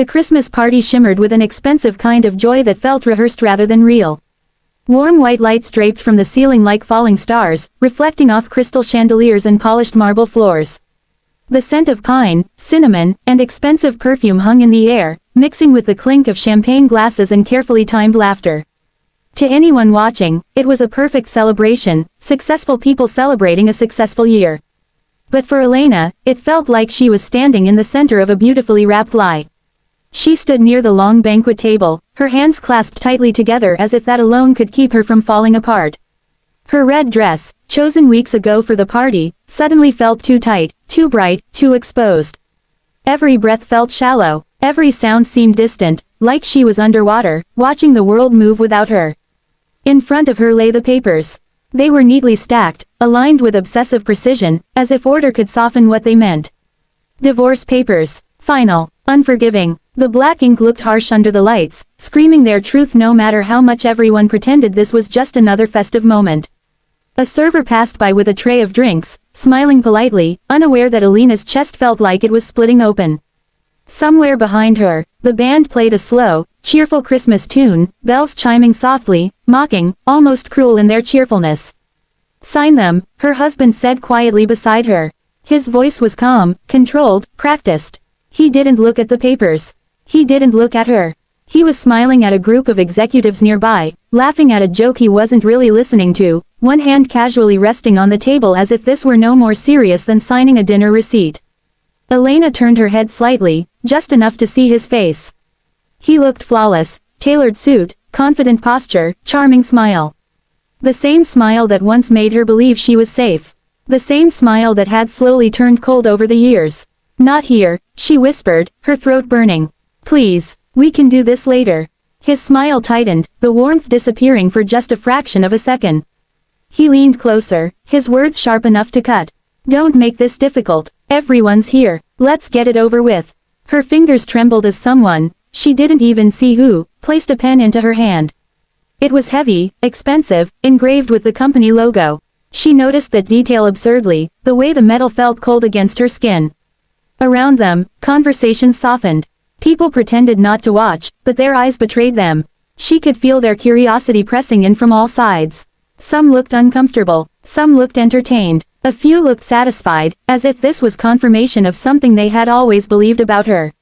The Christmas party shimmered with an expensive kind of joy that felt rehearsed rather than real. Warm white lights draped from the ceiling like falling stars, reflecting off crystal chandeliers and polished marble floors. The scent of pine, cinnamon, and expensive perfume hung in the air, mixing with the clink of champagne glasses and carefully timed laughter. To anyone watching, it was a perfect celebration, successful people celebrating a successful year. But for Elena, it felt like she was standing in the center of a beautifully wrapped lie. She stood near the long banquet table, her hands clasped tightly together as if that alone could keep her from falling apart. Her red dress, chosen weeks ago for the party, suddenly felt too tight, too bright, too exposed. Every breath felt shallow, every sound seemed distant, like she was underwater, watching the world move without her. In front of her lay the papers. They were neatly stacked, aligned with obsessive precision, as if order could soften what they meant. Divorce papers. Final. Unforgiving. The black ink looked harsh under the lights, screaming their truth no matter how much everyone pretended this was just another festive moment. A server passed by with a tray of drinks, smiling politely, unaware that Elena's chest felt like it was splitting open. Somewhere behind her, the band played a slow, cheerful Christmas tune, bells chiming softly, mocking, almost cruel in their cheerfulness. "Sign them," her husband said quietly beside her. His voice was calm, controlled, practiced. He didn't look at the papers. He didn't look at her. He was smiling at a group of executives nearby, laughing at a joke he wasn't really listening to, one hand casually resting on the table as if this were no more serious than signing a dinner receipt. Elena turned her head slightly, just enough to see his face. He looked flawless, tailored suit, confident posture, charming smile. The same smile that once made her believe she was safe. The same smile that had slowly turned cold over the years. "Not here," she whispered, her throat burning. "Please, we can do this later." His smile tightened, the warmth disappearing for just a fraction of a second. He leaned closer, his words sharp enough to cut. "Don't make this difficult. Everyone's here. Let's get it over with." Her fingers trembled as someone, she didn't even see who, placed a pen into her hand. It was heavy, expensive, engraved with the company logo. She noticed that detail absurdly, the way the metal felt cold against her skin. Around them, conversations softened. People pretended not to watch, but their eyes betrayed them. She could feel their curiosity pressing in from all sides. Some looked uncomfortable, some looked entertained, a few looked satisfied, as if this was confirmation of something they had always believed about her.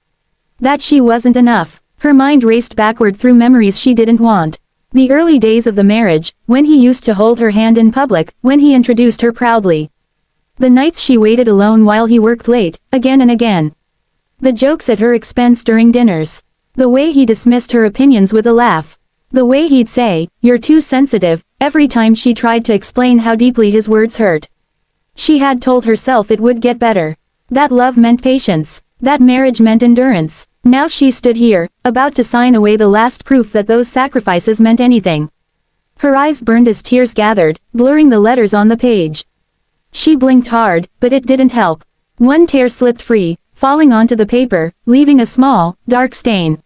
That she wasn't enough. Her mind raced backward through memories she didn't want. The early days of the marriage, when he used to hold her hand in public, when he introduced her proudly. The nights she waited alone while he worked late, again and again. The jokes at her expense during dinners. The way he dismissed her opinions with a laugh. The way he'd say, "You're too sensitive," every time she tried to explain how deeply his words hurt. She had told herself it would get better. That love meant patience. That marriage meant endurance. Now she stood here, about to sign away the last proof that those sacrifices meant anything. Her eyes burned as tears gathered, blurring the letters on the page. She blinked hard, but it didn't help. One tear slipped free, falling onto the paper, leaving a small, dark stain.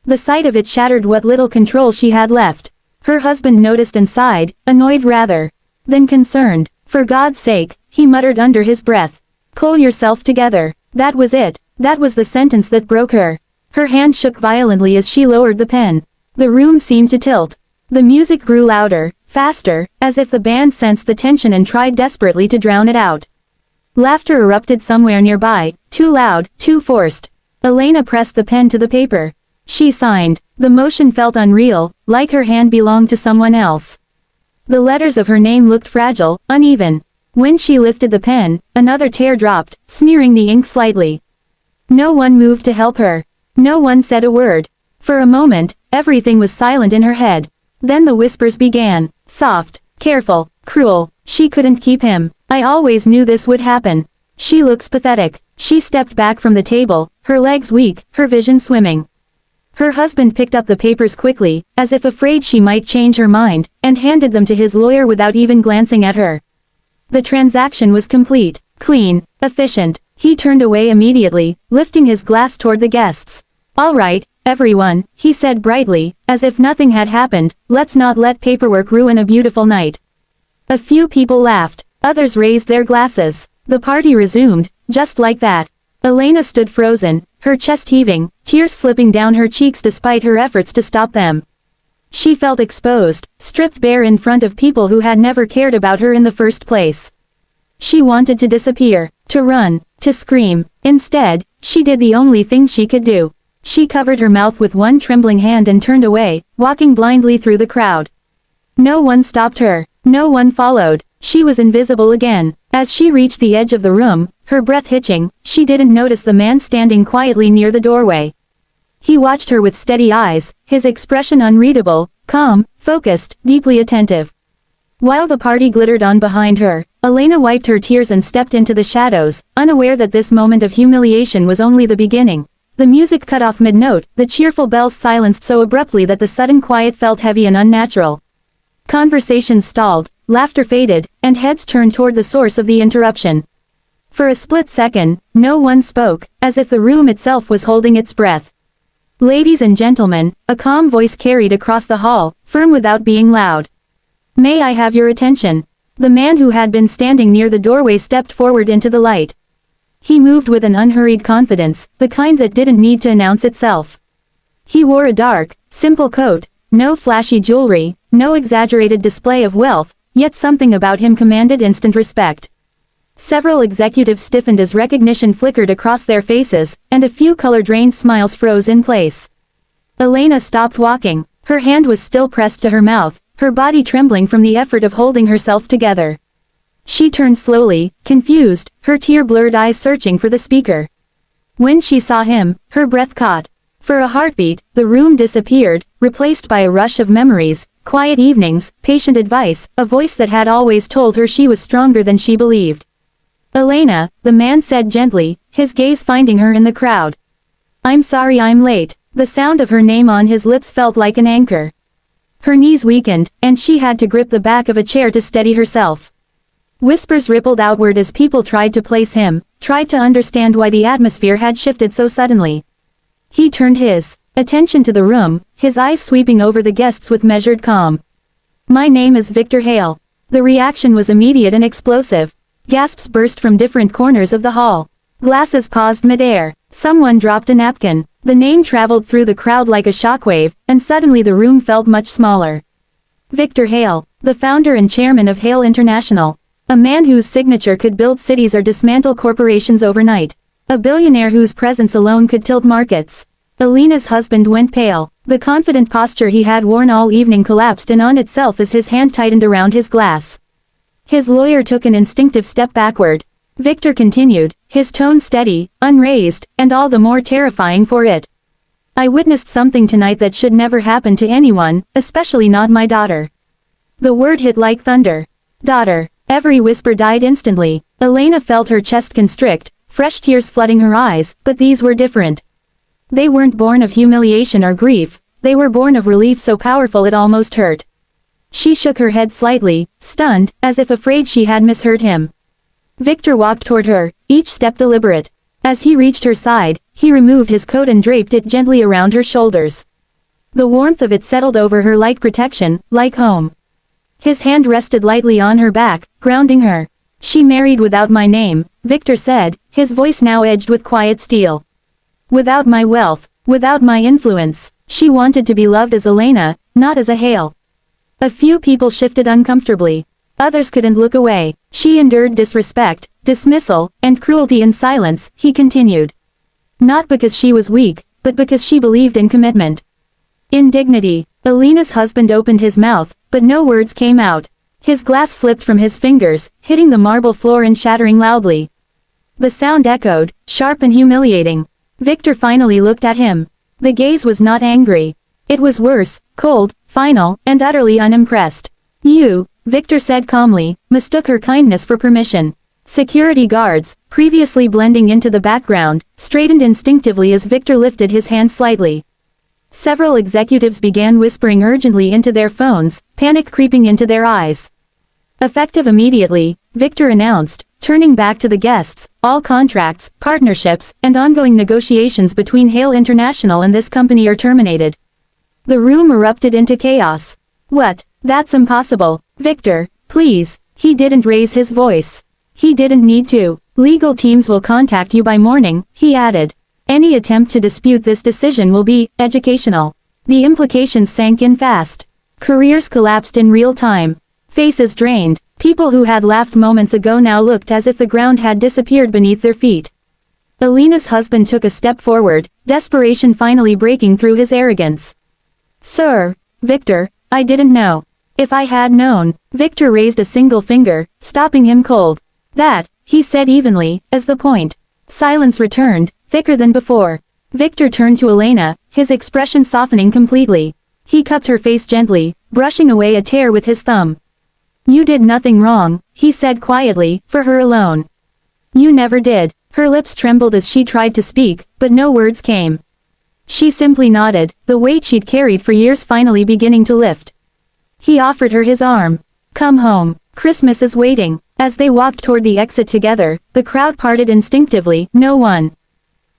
The sight of it shattered what little control she had left. Her husband noticed and sighed, annoyed rather than concerned. "For God's sake," he muttered under his breath. "Pull yourself together." That was it. That was the sentence that broke her. Her hand shook violently as she lowered the pen. The room seemed to tilt. The music grew louder, faster, as if the band sensed the tension and tried desperately to drown it out. Laughter erupted somewhere nearby, too loud, too forced. Elena pressed the pen to the paper. She signed. The motion felt unreal, like her hand belonged to someone else. The letters of her name looked fragile, uneven. When she lifted the pen, another tear dropped, smearing the ink slightly. No one moved to help her. No one said a word. For a moment, everything was silent in her head. Then the whispers began, soft, careful, cruel. "She couldn't keep him. I always knew this would happen. She looks pathetic." She stepped back from the table, her legs weak, her vision swimming. Her husband picked up the papers quickly, as if afraid she might change her mind, and handed them to his lawyer without even glancing at her. The transaction was complete, clean, efficient. He turned away immediately, lifting his glass toward the guests. "All right, everyone," he said brightly, as if nothing had happened, "let's not let paperwork ruin a beautiful night." A few people laughed, others raised their glasses. The party resumed, just like that. Elena stood frozen, her chest heaving, tears slipping down her cheeks despite her efforts to stop them. She felt exposed, stripped bare in front of people who had never cared about her in the first place. She wanted to disappear, to run, to scream. Instead, she did the only thing she could do. She covered her mouth with one trembling hand and turned away, walking blindly through the crowd. No one stopped her. No one followed. She was invisible again. As she reached the edge of the room, her breath hitching, she didn't notice the man standing quietly near the doorway. He watched her with steady eyes, his expression unreadable, calm, focused, deeply attentive. While the party glittered on behind her, Elena wiped her tears and stepped into the shadows, unaware that this moment of humiliation was only the beginning. The music cut off mid-note, the cheerful bells silenced so abruptly that the sudden quiet felt heavy and unnatural. Conversations stalled, laughter faded, and heads turned toward the source of the interruption. For a split second, no one spoke, as if the room itself was holding its breath. "Ladies and gentlemen," a calm voice carried across the hall, firm without being loud. "May I have your attention?" The man who had been standing near the doorway stepped forward into the light. He moved with an unhurried confidence, the kind that didn't need to announce itself. He wore a dark, simple coat, no flashy jewelry, no exaggerated display of wealth, yet something about him commanded instant respect. Several executives stiffened as recognition flickered across their faces, and a few color-drained smiles froze in place. Elena stopped walking. Her hand was still pressed to her mouth, her body trembling from the effort of holding herself together. She turned slowly, confused, her tear-blurred eyes searching for the speaker. When she saw him, her breath caught. For a heartbeat, the room disappeared, replaced by a rush of memories, quiet evenings, patient advice, a voice that had always told her she was stronger than she believed. "Elena," the man said gently, his gaze finding her in the crowd. "I'm sorry I'm late." The sound of her name on his lips felt like an anchor. Her knees weakened, and she had to grip the back of a chair to steady herself. Whispers rippled outward as people tried to place him, tried to understand why the atmosphere had shifted so suddenly. He turned his attention to the room, his eyes sweeping over the guests with measured calm. "My name is Victor Hale." The reaction was immediate and explosive. Gasps burst from different corners of the hall. Glasses paused mid-air. Someone dropped a napkin. The name traveled through the crowd like a shockwave, and suddenly the room felt much smaller. Victor Hale, the founder and chairman of Hale International. A man whose signature could build cities or dismantle corporations overnight. A billionaire whose presence alone could tilt markets. Elena's husband went pale. The confident posture he had worn all evening collapsed in on itself as his hand tightened around his glass. His lawyer took an instinctive step backward. Victor continued, his tone steady, unraised, and all the more terrifying for it. "I witnessed something tonight that should never happen to anyone, especially not my daughter." The word hit like thunder. Daughter. Every whisper died instantly. Elena felt her chest constrict, fresh tears flooding her eyes, but these were different. They weren't born of humiliation or grief, they were born of relief so powerful it almost hurt. She shook her head slightly, stunned, as if afraid she had misheard him. Victor walked toward her, each step deliberate. As he reached her side, he removed his coat and draped it gently around her shoulders. The warmth of it settled over her like protection, like home. His hand rested lightly on her back, grounding her. "She married without my name," Victor said, his voice now edged with quiet steel. "Without my wealth, without my influence. She wanted to be loved as Elena, not as a Hale." A few people shifted uncomfortably. Others couldn't look away. She endured disrespect, dismissal, and cruelty in silence, he continued. Not because she was weak, but because she believed in commitment. In dignity. Elena's husband opened his mouth, but no words came out. His glass slipped from his fingers, hitting the marble floor and shattering loudly. The sound echoed, sharp and humiliating. Victor finally looked at him. The gaze was not angry. It was worse, cold, final, and utterly unimpressed. "You," Victor said calmly, mistook her kindness for permission. Security guards, previously blending into the background, straightened instinctively as Victor lifted his hand slightly. Several executives began whispering urgently into their phones, panic creeping into their eyes. Effective immediately, Victor announced, turning back to the guests, all contracts, partnerships, and ongoing negotiations between Hale International and this company are terminated. The room erupted into chaos. "What? That's impossible. Victor, please." He didn't raise his voice. He didn't need to. "Legal teams will contact you by morning," he added. Any attempt to dispute this decision will be educational. The implications sank in fast. Careers collapsed in real time. Faces drained. People who had laughed moments ago now looked as if the ground had disappeared beneath their feet. Elena's husband took a step forward, desperation finally breaking through his arrogance. "Sir, Victor, I didn't know. If I had known." Victor raised a single finger, stopping him cold. "That," he said evenly, "is the point." Silence returned, thicker than before. Victor turned to Elena, his expression softening completely. He cupped her face gently, brushing away a tear with his thumb. "You did nothing wrong," he said quietly, "for her alone." "You never did." Her lips trembled as she tried to speak, but no words came. She simply nodded, the weight she'd carried for years finally beginning to lift. He offered her his arm. "Come home. Christmas is waiting." As they walked toward the exit together, the crowd parted instinctively, no one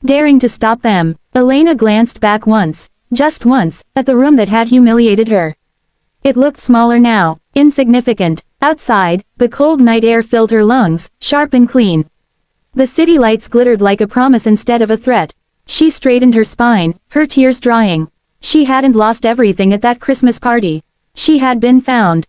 daring to stop them. Elena glanced back once, just once, at the room that had humiliated her. It looked smaller now, insignificant. Outside, the cold night air filled her lungs, sharp and clean. The city lights glittered like a promise instead of a threat. She straightened her spine, her tears drying. She hadn't lost everything at that Christmas party. She had been found.